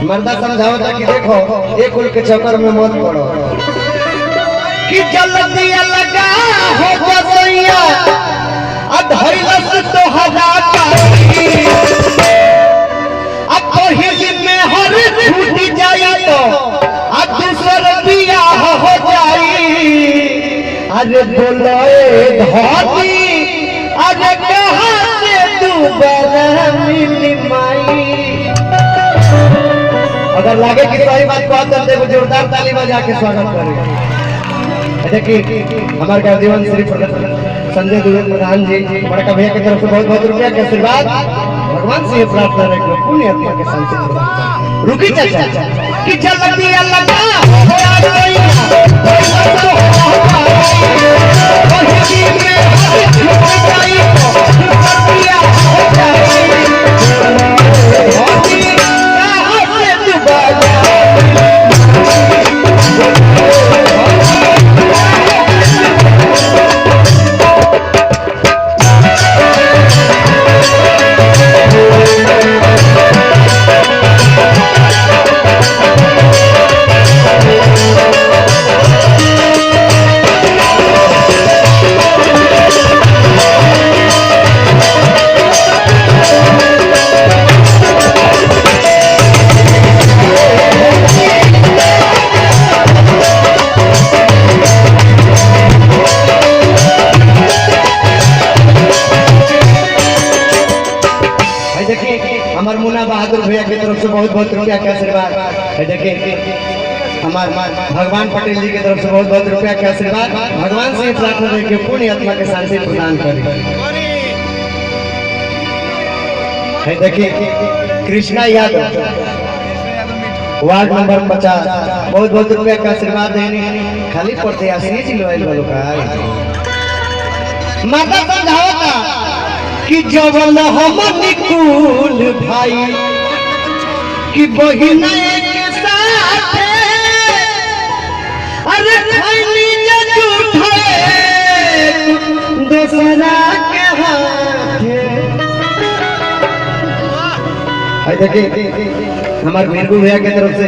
मर्दा समझावता कि देखो एक कुल के चक्कर में मत पड़ो कि जल्दी लगा हो जसैया अधैलस तो हजार अब पहिली में हर छूट जाई तो अब दूसर बियाह हो जाई। अरे बोलोए धोती अरे कहां से दोबारा मिली माई। अगर लगे कि सही बात बात करते हुए जोरदार ताली बजा के स्वागत करें। देखिए हमारे गार्जियन श्री संजय दुबे प्रधान जी बड़का भैया की तरफ से बहुत बहुत रुपया के आशीर्वाद भगवान से प्रार्थना रखें पुण्य आत्मा के शांति प्रदान। रुकी चाचा कि जल्दी लगा हमार मुन्ना बहादुर भैया की तरफ से बहुत बहुत रुपया का आशीर्वाद। देखिए हमार भगवान पटेल जी की तरफ से बहुत बहुत रुपया का आशीर्वाद। भगवान से प्रार्थना है कि पुण्य आत्मा के शांति प्रदान करें। देखिए कृष्णा यादव वार्ड नंबर 50 बहुत बहुत रुपया का आशीर्वाद देने खाली पड़ते आशीष लोग माता समझावता कि जवन हम निकुल भाई कि बहिन के साथ अरे खैनी झूठे दूसरा के हाथ। देखिए हमारे मीरगू भैया की तरफ से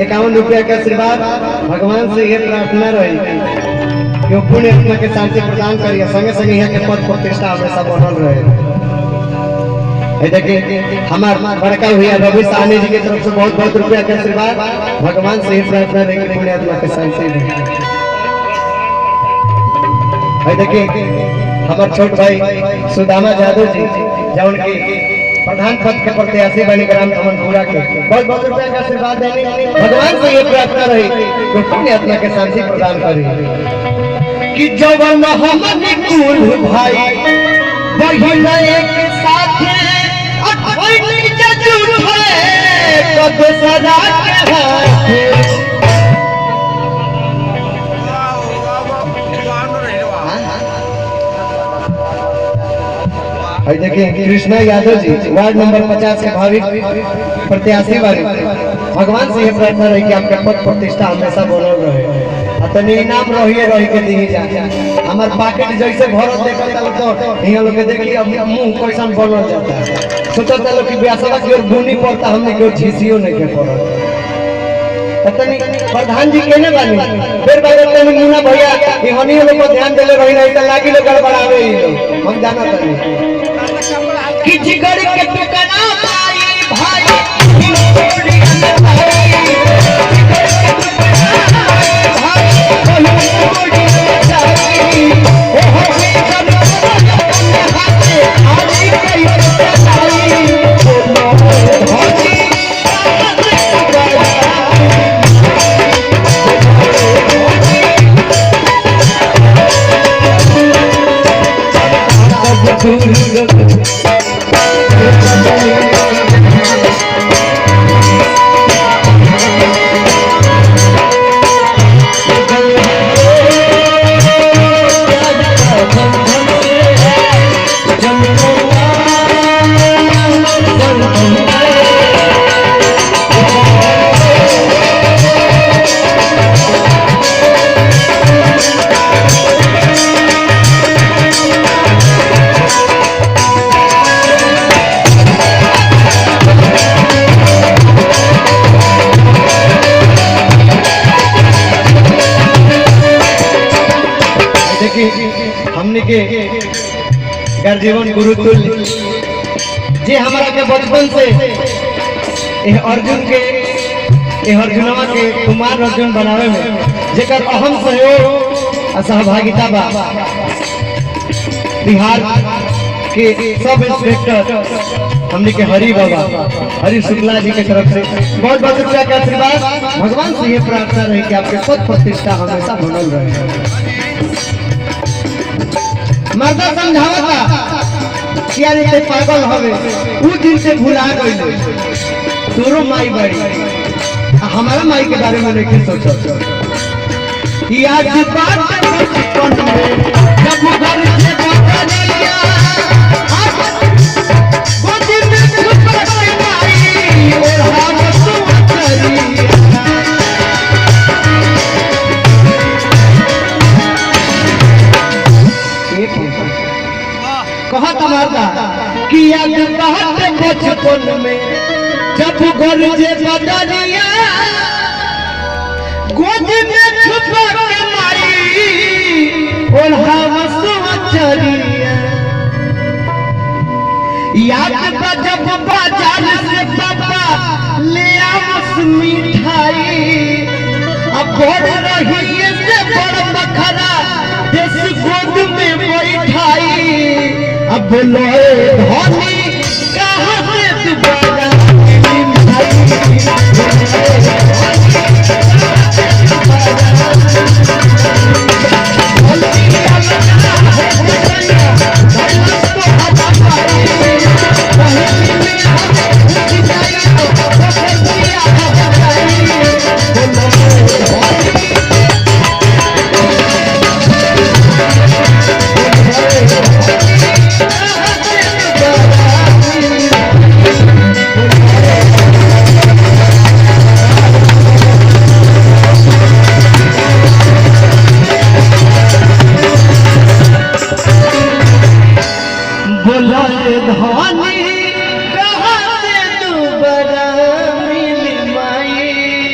51 रुपया का आशीर्वाद। भगवान से ये प्रार्थना रही कि पुण्य आत्मा के शांति प्रदान करिए संगे संगे यहाँ के पद प्रतिष्ठा हमेशा बनल रहे। देखिए हमार बड़का भैया रवि साहनी जी की तरफ से बहुत बहुत रुपया का आशीर्वाद। भगवान से ही प्रार्थना रहे कि पुण्य आत्मा के शांति दे। देखिए हमारे छोट भाई सुदामा यादव जी जो उनकी प्रधान पद के प्रत्याशी बने ग्राम अमनपुरा के बहुत बहुत रुपया का आशीर्वाद देने। भगवान से ये प्रार्थना रही कि पुण्य आत्मा के शांति प्रदान करें कि जवन हम निकुल भाई बहिन एक साथ अखैनी झूठे तो दूसरा के हाथ। देखिए कृष्णा यादव जी वार्ड नंबर 50 के भावी प्रत्याशी वाले भगवान से ये प्रार्थना रही कि आपका पद प्रतिष्ठा हमेशा बनल रहे। तनी इनाम रही के दी जा हमार पॉकेट जैसे भरत देखता तो यहाँ लोग देखिए अब मुंह कैसन बनल जाता है। सोचता लोग कि ब्यासवा की ओर गुनी पड़ता हमने की ओर झीसियो नहीं के पड़त। तनी प्रधान जी केने बानी फिर बात तनी मुन्ना भैया कि हनी लोग पर ध्यान देले रही नहीं त लागी लोग गड़बड़ावे ही लोग हम जाना तनी कि जिगर के टुकड़ा भाई के गर्जीवन गुरुकुल जी हमारा के बचपन से अर्जुन के अर्जुनवा के कुमार अर्जुन बनावे में जेकर अहम सहयोग और सहभागिता बा बिहार के सब इंस्पेक्टर हमने के हरि बाबा हरि शुक्ला जी के तरफ से बहुत बहुत रुपया का आशीर्वाद। भगवान से ये प्रार्थना रहे कि आपके पद प्रतिष्ठा हमेशा बनल रहे। मर्दा समझावता कि यार ये पागल हवे उ दिन से भुला गइल तोरो माई बड़ी हमारा माई के बारे में नहीं सोचो कि आज बात बचपन में जब घर से बाहर निकलिया कहत मरदा कि याद कहत बचपन में जब घर से बदलिया गोद में छुपा के माई ओल्हा मसुआ चलिया याद जब बाजार से पापा ले आवस मिठाई अब घर रही से बड़ बखरा देश गोद में बैठाई अब लोए धनी कहाँ से दोबारा धनी